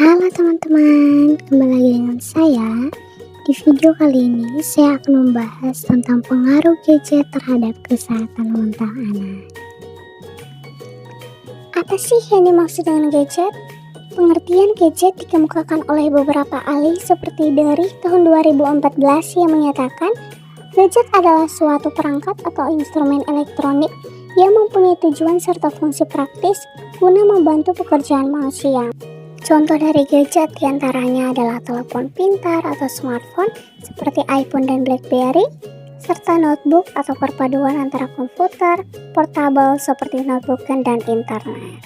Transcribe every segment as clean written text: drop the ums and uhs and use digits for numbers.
Halo teman-teman, kembali lagi dengan saya. Di video kali ini saya akan membahas tentang pengaruh gadget terhadap kesehatan mental anak. Apa sih yang dimaksud dengan gadget? Pengertian gadget dikemukakan oleh beberapa ahli seperti dari tahun 2014 yang menyatakan gadget adalah suatu perangkat atau instrumen elektronik yang mempunyai tujuan serta fungsi praktis guna membantu pekerjaan manusia. Contoh dari gadget diantaranya adalah telepon pintar atau smartphone seperti iPhone dan BlackBerry, serta notebook atau perpaduan antara komputer, portable seperti notebook dan internet.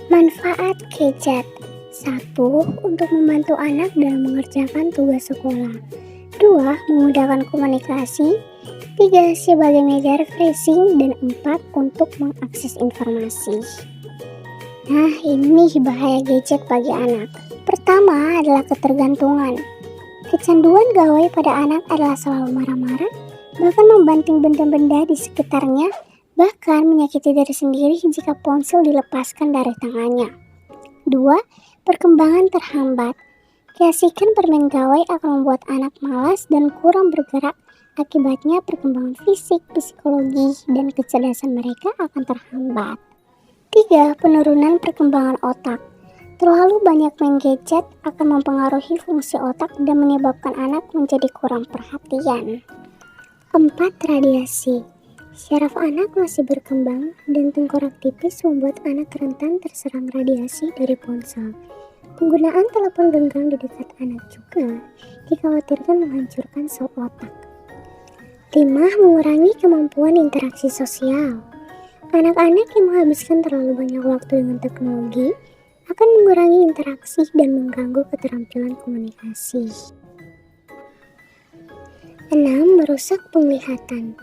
Manfaat gadget: 1. Untuk membantu anak dalam mengerjakan tugas sekolah. 2. Memudahkan komunikasi. 3. Sebagai media refreshing. Dan 4. Untuk mengakses informasi. Nah, ini bahaya gadget bagi anak. Pertama adalah ketergantungan. Kecanduan gawai pada anak adalah selalu marah-marah, bahkan membanting benda-benda di sekitarnya, bahkan menyakiti diri sendiri jika ponsel dilepaskan dari tangannya. 2. Perkembangan terhambat. Keasikan bermain gawai akan membuat anak malas dan kurang bergerak. Akibatnya perkembangan fisik, psikologi, dan kecerdasan mereka akan terhambat. 3. Penurunan perkembangan otak. Terlalu banyak main gadget akan mempengaruhi fungsi otak dan menyebabkan anak menjadi kurang perhatian. 4. Radiasi. Syaraf anak masih berkembang dan tengkorak tipis membuat anak rentan terserang radiasi dari ponsel. Penggunaan telepon genggam di dekat anak juga dikhawatirkan menghancurkan sel otak. 5. Mengurangi kemampuan interaksi sosial. Anak-anak yang menghabiskan terlalu banyak waktu dengan teknologi akan mengurangi interaksi dan mengganggu keterampilan komunikasi. 6. Merusak penglihatan.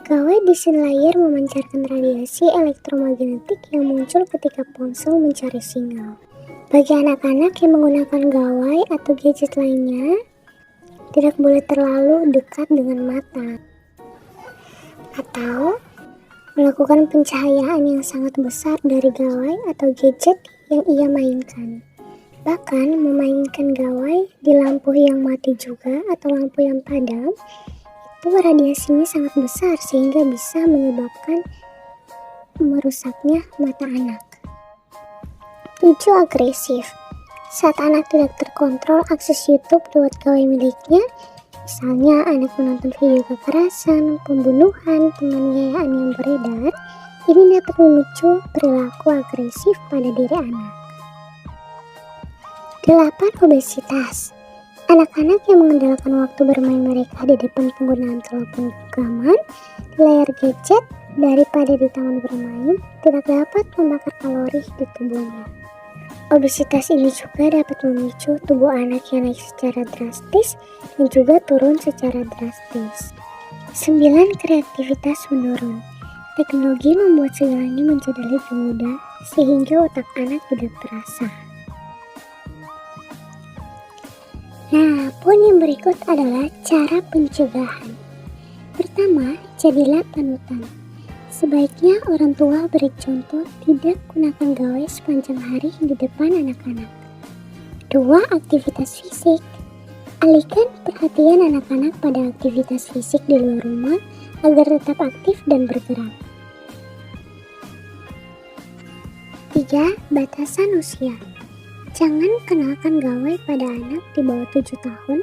Gawai di sini layar memancarkan radiasi elektromagnetik yang muncul ketika ponsel mencari sinyal. Bagi anak-anak yang menggunakan gawai atau gadget lainnya, tidak boleh terlalu dekat dengan mata atau melakukan pencahayaan yang sangat besar dari gawai atau gadget yang ia mainkan. Bahkan memainkan gawai di lampu yang mati juga atau lampu yang padam, itu radiasinya sangat besar sehingga bisa menyebabkan merusaknya mata anak. 7. Agresif. Saat anak tidak terkontrol akses YouTube lewat gawai miliknya, misalnya anak menonton video kekerasan, pembunuhan, penganiayaan yang beredar, ini dapat memicu perilaku agresif pada diri anak. 8. Obesitas. Anak-anak yang mengandalkan waktu bermain mereka di depan penggunaan telepon genggaman, di layar gadget, daripada di taman bermain, tidak dapat membakar kalori di tubuhnya. Obesitas ini juga dapat memicu tubuh anak yang naik secara drastis dan juga turun secara drastis. 9. Kreativitas menurun. Teknologi membuat segalanya menjadi lebih mudah sehingga otak anak tidak terasa. Nah, poin yang berikut adalah cara pencegahan. Pertama, jadilah panutan. Sebaiknya orang tua beri contoh tidak gunakan gawai sepanjang hari di depan anak-anak. 2. Aktivitas fisik. Alihkan perhatian anak-anak pada aktivitas fisik di luar rumah agar tetap aktif dan bergerak. 3. Batasan usia. Jangan kenalkan gawai pada anak di bawah 7 tahun,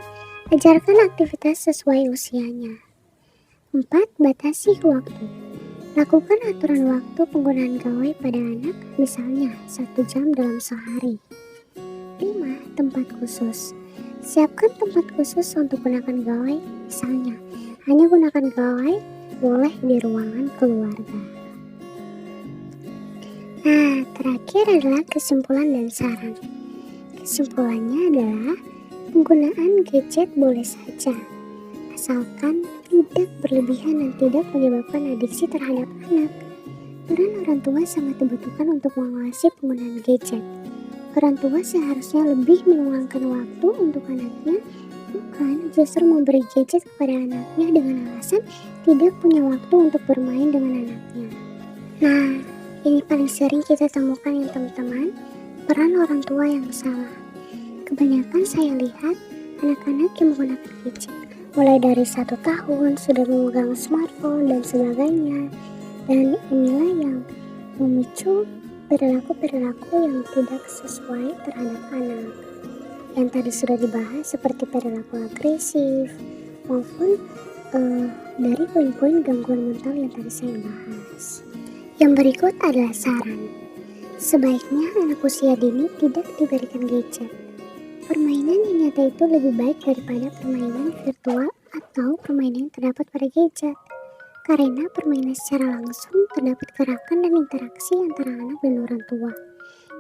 ajarkan aktivitas sesuai usianya. 4. Batasi waktu. Lakukan aturan waktu penggunaan gawai pada anak, misalnya 1 jam dalam sehari. 5. Tempat khusus. Siapkan tempat khusus untuk gunakan gawai, misalnya hanya gunakan gawai boleh di ruangan keluarga. Nah, terakhir adalah kesimpulan dan saran. Kesimpulannya adalah penggunaan gadget boleh saja, asalkan tidak berlebihan dan tidak menyebabkan adiksi terhadap anak. Peran orang tua sangat dibutuhkan untuk mengawasi penggunaan gadget. Orang tua seharusnya lebih meluangkan waktu untuk anaknya, bukan justru memberi gadget kepada anaknya dengan alasan tidak punya waktu untuk bermain dengan anaknya. Nah, ini paling sering kita temukan ya teman-teman. peran orang tua yang salah. Kebanyakan saya lihat anak-anak yang menggunakan gadget mulai dari 1 tahun sudah memegang smartphone dan sebagainya, dan inilah yang memicu perilaku-perilaku yang tidak sesuai terhadap anak. Yang tadi sudah dibahas seperti perilaku agresif maupun dari poin-poin gangguan mental yang tadi saya bahas. Yang berikut adalah saran. Sebaiknya anak usia dini tidak diberikan gadget. Permainan yang nyata itu lebih baik daripada permainan virtual atau permainan yang terdapat pada gadget. Karena permainan secara langsung terdapat gerakan dan interaksi antara anak dan orang tua.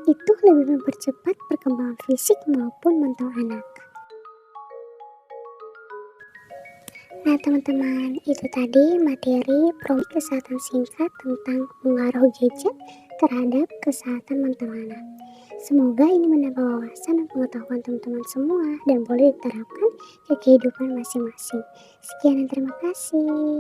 Itu lebih mempercepat perkembangan fisik maupun mental anak. Nah teman-teman, itu tadi materi promo kesehatan singkat tentang pengaruh gadget terhadap kesehatan mental anak. Semoga ini menambah wawasan dan pengetahuan teman-teman semua dan boleh diterapkan ke kehidupan masing-masing. Sekian dan terima kasih.